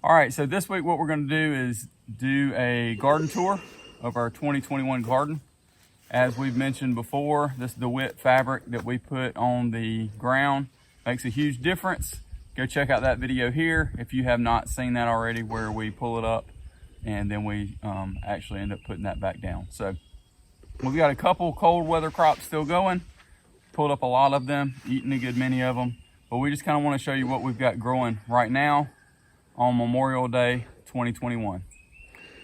All right, so this week what we're gonna do is do a garden tour of our 2021 garden. As we've mentioned before, this Dewitt fabric that we put on the ground makes a huge difference. Go check out that video here if you have not seen that already, where we pull it up and then we actually end up putting that back down. So we've got a couple cold weather crops still going. Pulled up a lot of them, eaten a good many of them, but we just kind of want to show you what we've got growing right now on Memorial Day 2021.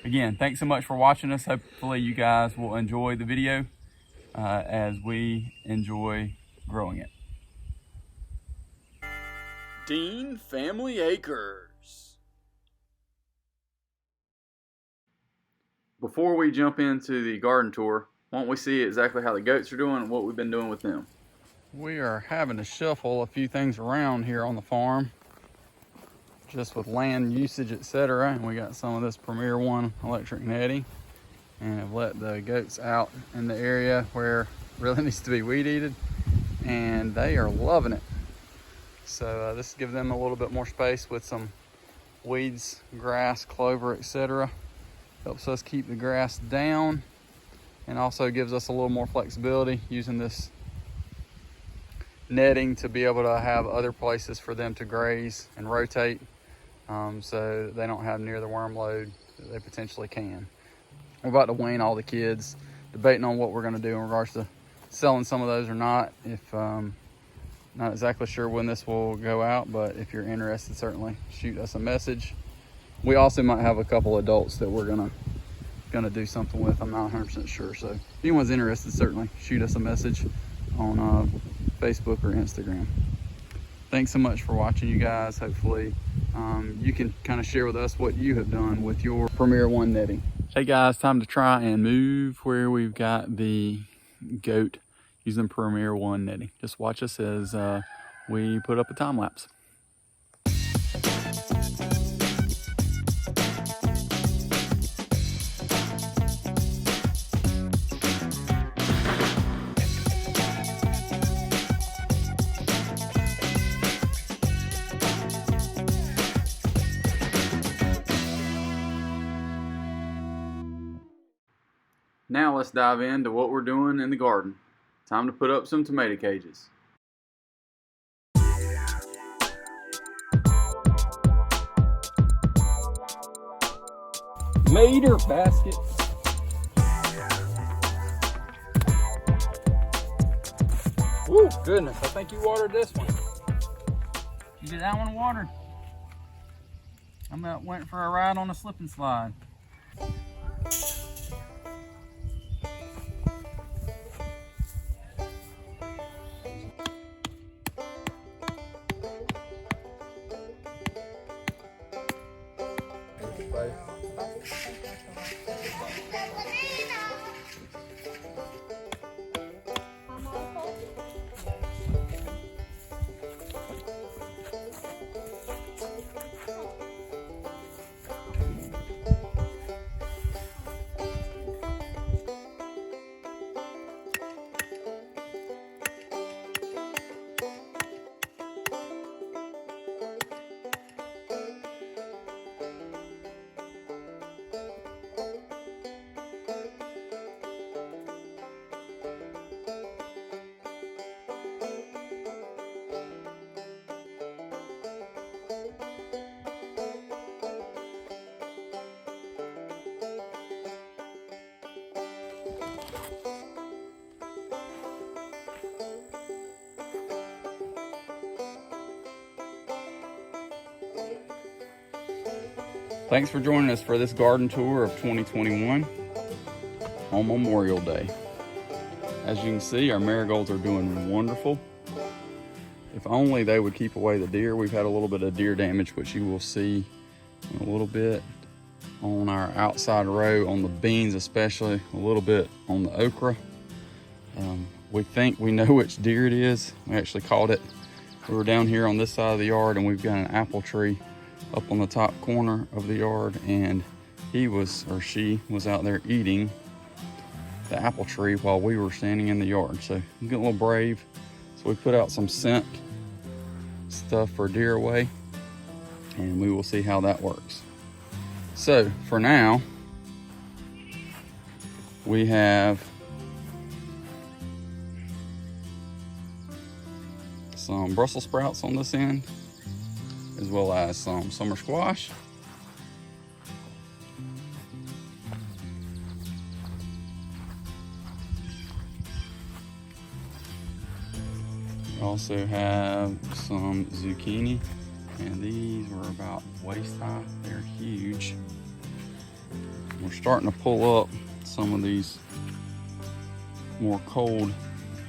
Again, thanks so much for watching us. Hopefully you guys will enjoy the video as we enjoy growing it. Dean Family Acres. Before we jump into the garden tour, why don't we see exactly how the goats are doing and what we've been doing with them. We are having to shuffle a few things around here on the farm, just with land usage, etc. And we got some of this Premier One electric netting, and have let the goats out in the area where it really needs to be weed eated, and they are loving it. So this gives them a little bit more space with some weeds, grass, clover, etc. Helps us keep the grass down, and also gives us a little more flexibility using this netting to be able to have other places for them to graze and rotate, so they don't have near the worm load that they potentially can. We're about to wean all the kids, debating on what we're going to do in regards to selling some of those or not. If not exactly sure when this will go out, but if you're interested, certainly shoot us a message. We also might have a couple adults that we're gonna do something with. I'm not 100% sure, so if anyone's interested, certainly shoot us a message on Facebook or Instagram. Thanks so much for watching, you guys. Hopefully you can kind of share with us what you have done with your Premier One netting. Hey guys, time to try and move where we've got the goat using Premier One netting. Just watch us as we put up a time lapse. Now let's dive into what we're doing in the garden. Time to put up some tomato cages. Mater baskets. Oh goodness, I think you watered this one. You get that one watered? I went for a ride on a slip and slide. Thanks for joining us for this garden tour of 2021 on Memorial Day. As you can see, our marigolds are doing wonderful. If only they would keep away the deer. We've had a little bit of deer damage, which you will see in a little bit on our outside row, on the beans especially, a little bit on the okra. We think we know which deer it is. We actually caught it. We were down here on this side of the yard, and we've got an apple tree up on the top corner of the yard, and he was, or she was, out there eating the apple tree while we were standing in the yard. So I'm getting a little brave. So we put out some scent stuff for deer away. and we will see how that works. So for now, we have some Brussels sprouts on this end, as well as some summer squash. We also have some zucchini, and these were about waist high. They're huge. We're starting to pull up some of these more cold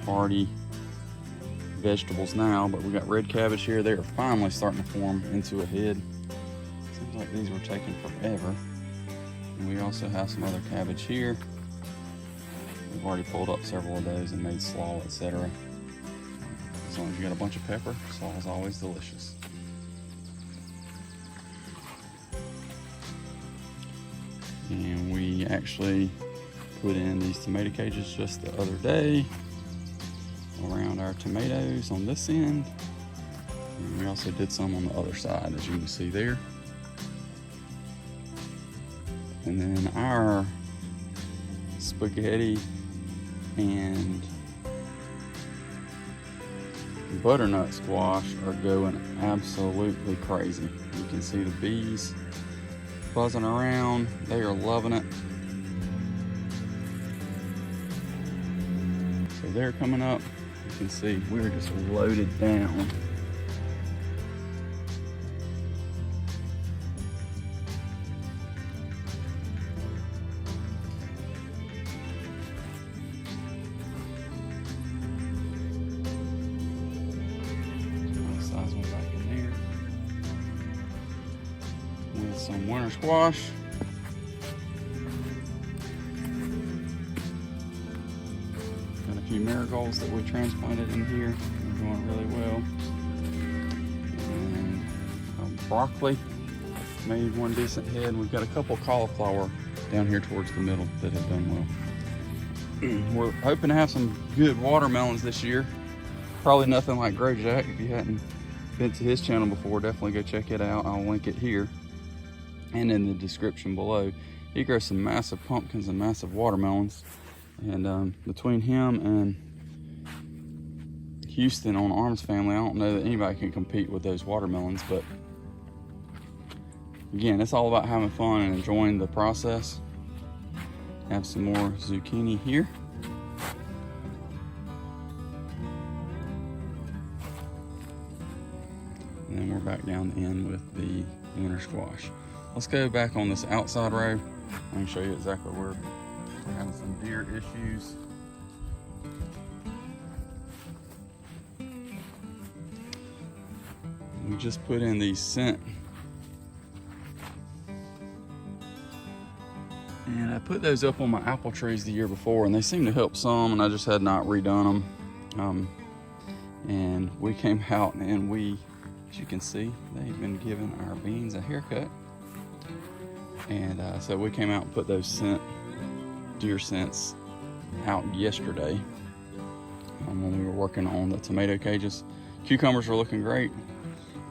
hardy vegetables now, but we got red cabbage here. They are finally starting to form into a head. Seems like these were taking forever. And we also have some other cabbage here. We've already pulled up several of those and made slaw, etc. As long as you got a bunch of pepper, slaw is always delicious. And we actually put in these tomato cages just the other day around our tomatoes on this end. And we also did some on the other side, as you can see there. And then our spaghetti and butternut squash are going absolutely crazy. You can see the bees buzzing around. They are loving it. So they're coming up. You can see we're just loaded down. Size one back in there. With some winter squash. Few marigolds that we transplanted in here. They're doing really well. And broccoli made one decent head. We've got a couple cauliflower down here towards the middle that have done well. We're hoping to have some good watermelons this year. Probably nothing like Grow Jack. If you hadn't been to his channel before, definitely go check it out. I'll link it here and in the description below. He grows some massive pumpkins and massive watermelons. And between him and Houston on Arms Family, I don't know that anybody can compete with those watermelons. But again, it's all about having fun and enjoying the process. Have some more zucchini here. And then we're back down the end with the winter squash. Let's go back on this outside row. I can show you exactly where we're having some deer issues. We just put in these scent. And I put those up on my apple trees the year before, and they seem to help some, and I just had not redone them. And we came out and we, as you can see, they've been giving our beans a haircut. And so we came out and put those deer scents out yesterday when we were working on the tomato cages. Cucumbers are looking great.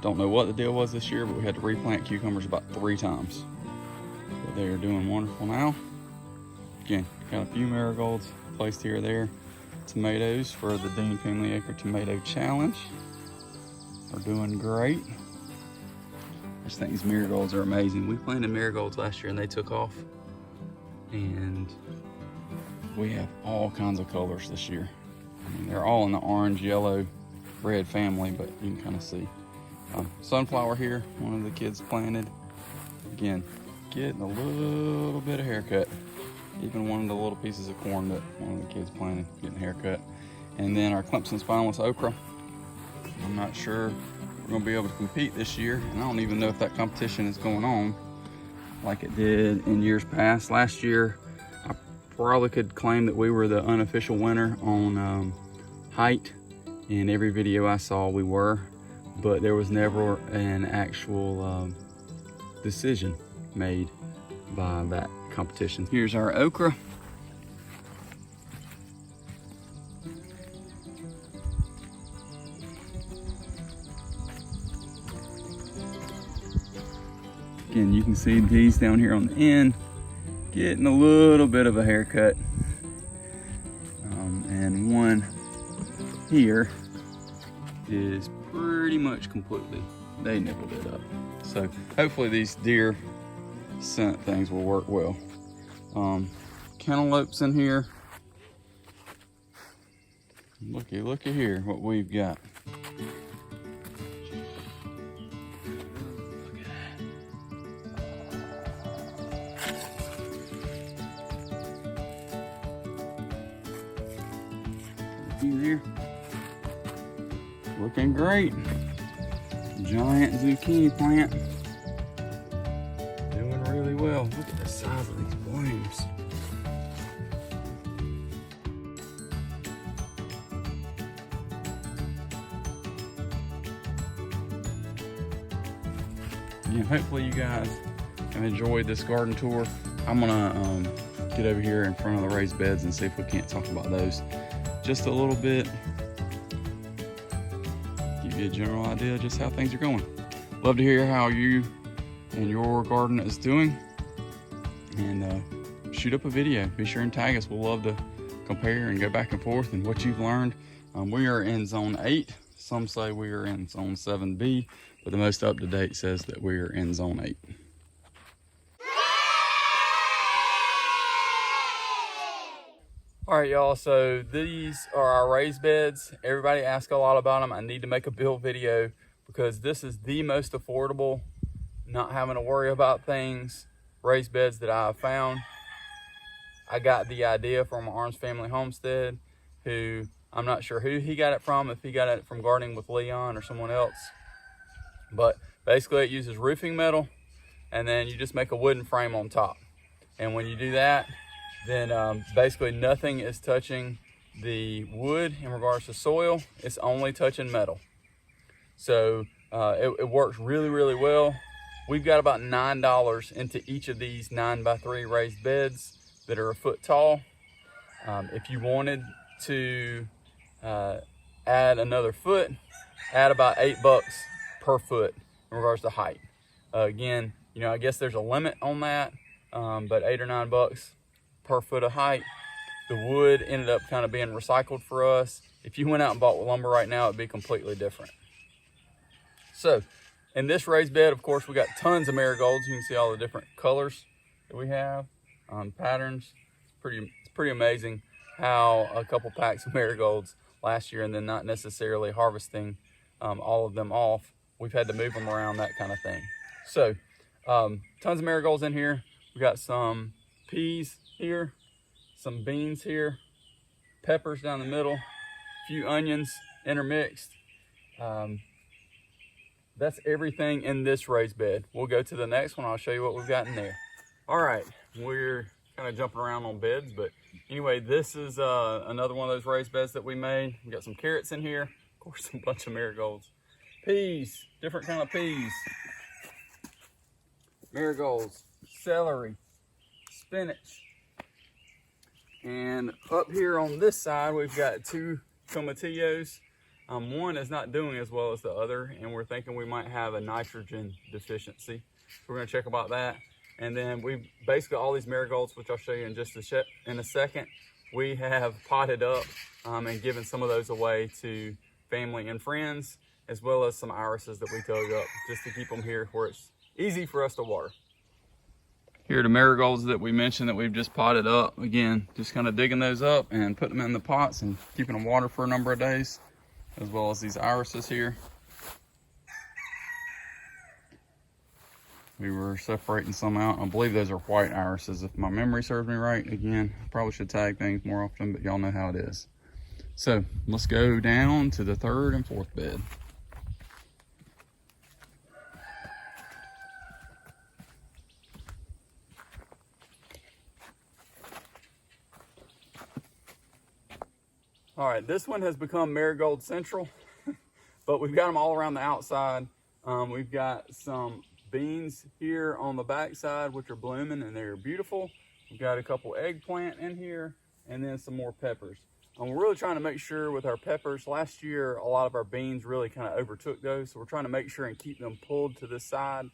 Don't know what the deal was this year, but we had to replant cucumbers about 3 times. But they are doing wonderful now. Again, got a few marigolds placed here or there. Tomatoes for the Dean Family Acre Tomato Challenge are doing great. I just think these marigolds are amazing. We planted marigolds last year and they took off. And we have all kinds of colors this year. I mean, they're all in the orange, yellow, red family, but you can kind of see. Sunflower here, one of the kids planted. Again, getting a little bit of haircut. Even one of the little pieces of corn that one of the kids planted, getting a haircut. And then our Clemson spineless okra. I'm not sure we're gonna be able to compete this year, and I don't even know if that competition is going on like it did in years past. Last year, I probably could claim that we were the unofficial winner on height. In every video I saw, we were, but there was never an actual decision made by that competition. Here's our okra. And you can see these down here on the end getting a little bit of a haircut. And one here is pretty much completely, they nibbled it up. So hopefully these deer scent things will work well. Cantaloupes in here. Looky here what we've got. Here, looking great. Giant zucchini plant, doing really well. Look at the size of these blooms. Yeah, hopefully you guys have enjoyed this garden tour. I'm gonna get over here in front of the raised beds and see if we can't talk about those just a little bit. Give you a general idea of just how things are going. Love to hear how you and your garden is doing. And shoot up a video. Be sure and tag us. We'll love to compare and go back and forth and what you've learned. We are in zone 8. Some say we are in zone 7B, but the most up-to-date says that we are in zone 8. All right, y'all, so these are our raised beds. Everybody asks a lot about them. I need to make a build video because this is the most affordable, not having to worry about things, raised beds that I have found. I got the idea from Arms Family Homestead, who I'm not sure who he got it from, if he got it from Gardening with Leon or someone else. But basically it uses roofing metal, and then you just make a wooden frame on top. And when you do that, then basically nothing is touching the wood in regards to soil. It's only touching metal. So it works really, really well. We've got about $9 into each of these 9x3 raised beds that are a foot tall. If you wanted to add another foot, add about $8 per foot in regards to height. Again, you know, I guess there's a limit on that, but $8 or $9 per foot of height. The wood ended up kind of being recycled for us. If you went out and bought lumber right now, it'd be completely different. So in this raised bed, of course, we got tons of marigolds. You can see all the different colors that we have, patterns. It's pretty amazing how a couple packs of marigolds last year and then not necessarily harvesting all of them off. We've had to move them around, that kind of thing. So tons of marigolds in here. We got some peas here, some beans here, peppers down the middle, a few onions intermixed. That's everything in this raised bed. We'll go to the next one. I'll show you what we've got in there. All right, we're kind of jumping around on beds, but anyway, this is another one of those raised beds that we made. We got some carrots in here, of course, a bunch of marigolds, peas, different kind of peas, marigolds, celery, spinach. And up here on this side, we've got 2 tomatillos. One is not doing as well as the other, and we're thinking we might have a nitrogen deficiency. So we're gonna check about that. And then we basically, all these marigolds, which I'll show you in just in a second, we have potted up and given some of those away to family and friends, as well as some irises that we dug up just to keep them here where it's easy for us to water. Here are the marigolds that we mentioned that we've just potted up. Again, just kind of digging those up and putting them in the pots and keeping them water for a number of days, as well as these irises here. We were separating some out. I believe those are white irises, if my memory serves me right. Again, I probably should tag things more often, but y'all know how it is. So let's go down to the 3rd and 4th bed. All right, this one has become marigold central, but we've got them all around the outside. We've got some beans here on the back side, which are blooming and they're beautiful. We've got a couple eggplant in here and then some more peppers. We're really trying to make sure with our peppers, last year a lot of our beans really kind of overtook those, so we're trying to make sure and keep them pulled to this side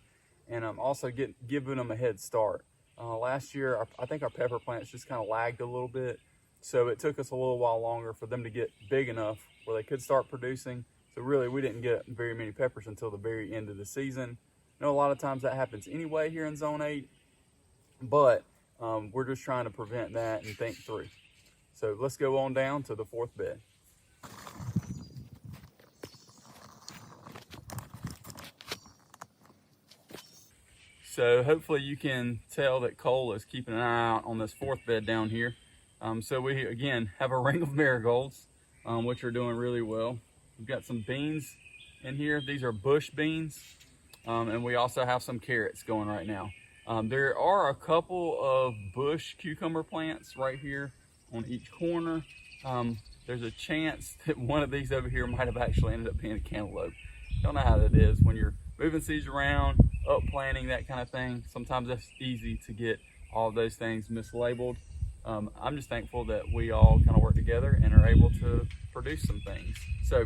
and also giving them a head start. Last year, I think our pepper plants just kind of lagged a little bit, so it took us a little while longer for them to get big enough where they could start producing. So really, we didn't get very many peppers until the very end of the season. I know a lot of times that happens anyway here in Zone 8, but we're just trying to prevent that and think through. So let's go on down to the 4th bed. So hopefully you can tell that Cole is keeping an eye out on this 4th bed down here. So we, again, have a ring of marigolds, which are doing really well. We've got some beans in here. These are bush beans. And we also have some carrots going right now. There are a couple of bush cucumber plants right here on each corner. There's a chance that one of these over here might have actually ended up being a cantaloupe. Don't know how that is when you're moving seeds around, up planting, that kind of thing. Sometimes it's easy to get all of those things mislabeled. I'm just thankful that we all kind of work together and are able to produce some things. So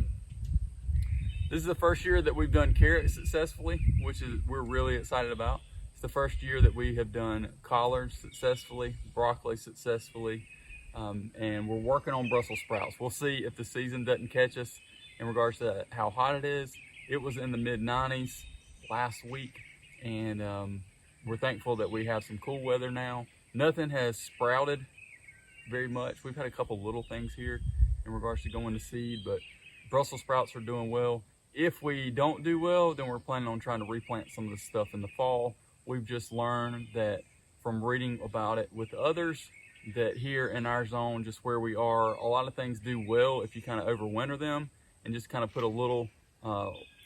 this is the first year that we've done carrots successfully, which is we're really excited about. It's the first year that we have done collards successfully, broccoli successfully, and we're working on Brussels sprouts. We'll see if the season doesn't catch us in regards to how hot it is. It was in the mid-90s last week, and we're thankful that we have some cool weather now. Nothing has sprouted very much. We've had a couple little things here in regards to going to seed, but Brussels sprouts are doing well. If we don't do well, then we're planning on trying to replant some of the stuff in the fall. We've just learned that from reading about it with others, that here in our zone, just where we are, a lot of things do well if you kind of overwinter them and just kind of put a little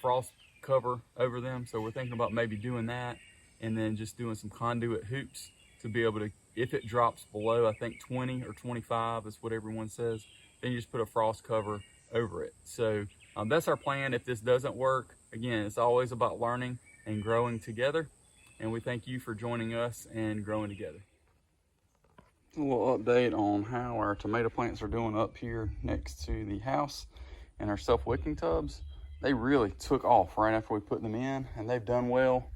frost cover over them. So we're thinking about maybe doing that, and then just doing some conduit hoops to be able to, if it drops below, I think 20 or 25 is what everyone says, then you just put a frost cover over it. So that's our plan. If this doesn't work, again, it's always about learning and growing together. And we thank you for joining us and growing together. A little update on how our tomato plants are doing up here next to the house and our self-wicking tubs. They really took off right after we put them in, and they've done well.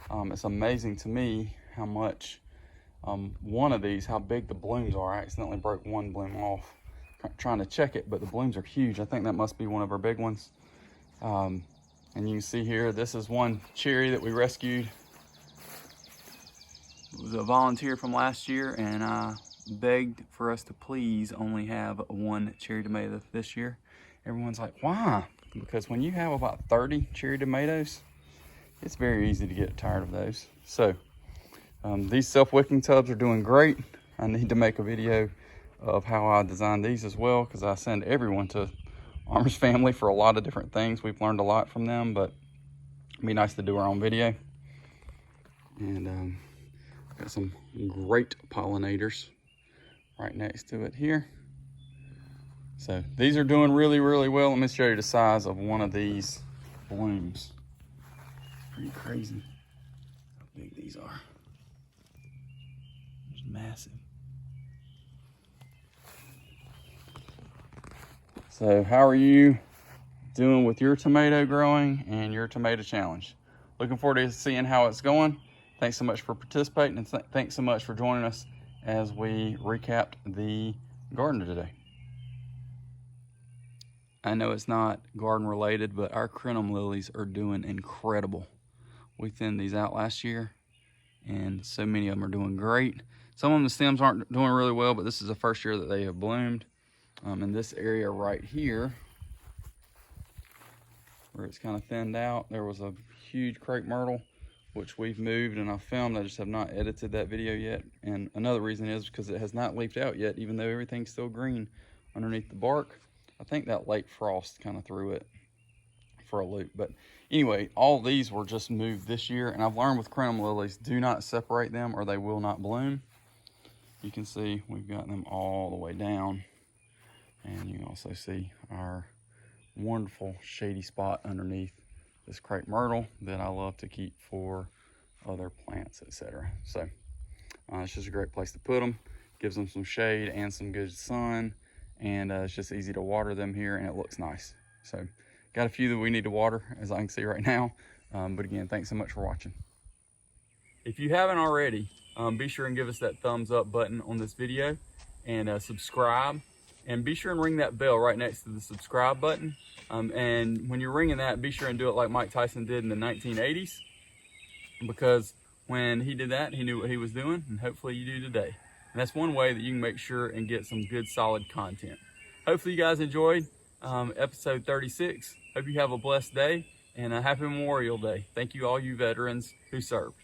It's amazing to me how much one of these, how big the blooms are. I accidentally broke one bloom off trying to check it, but the blooms are huge. I think that must be one of our big ones. And you can see here, this is one cherry that we rescued. It was a volunteer from last year, and I begged for us to please only have one cherry tomato this year. Everyone's like, why? Because when you have about 30 cherry tomatoes, it's very easy to get tired of those. So these self-wicking tubs are doing great. I need to make a video of how I designed these as well, because I send everyone to Armour's family for a lot of different things. We've learned a lot from them, but it'd be nice to do our own video. And got some great pollinators right next to it here. So these are doing really, really well. Let me show you the size of one of these blooms. Pretty crazy how big these are. It's massive. So how are you doing with your tomato growing and your tomato challenge? Looking forward to seeing how it's going. Thanks so much for participating, and thanks so much for joining us as we recapped the garden today. I know it's not garden related, but our crenum lilies are doing incredible. We thinned these out last year, and so many of them are doing great. Some of them, the stems aren't doing really well, but this is the first year that they have bloomed. In this area right here, where it's kind of thinned out, there was a huge crepe myrtle, which we've moved and I filmed. I just have not edited that video yet. And another reason is because it has not leafed out yet, even though everything's still green underneath the bark. I think that late frost kind of threw it for a loop. But anyway, all these were just moved this year, and I've learned with crenum lilies, do not separate them or they will not bloom. You can see we've got them all the way down. And you can also see our wonderful shady spot underneath this crepe myrtle that I love to keep for other plants, etc. So it's just a great place to put them. Gives them some shade and some good sun, and it's just easy to water them here, and it looks nice. So got a few that we need to water, as I can see right now. But again, thanks so much for watching. If you haven't already, be sure and give us that thumbs up button on this video and subscribe. And be sure and ring that bell right next to the subscribe button. And when you're ringing that, be sure and do it like Mike Tyson did in the 1980s. Because when he did that, he knew what he was doing, and hopefully you do today. And that's one way that you can make sure and get some good, solid content. Hopefully you guys enjoyed episode 36. Hope you have a blessed day, and a happy Memorial Day. Thank you all you veterans who served.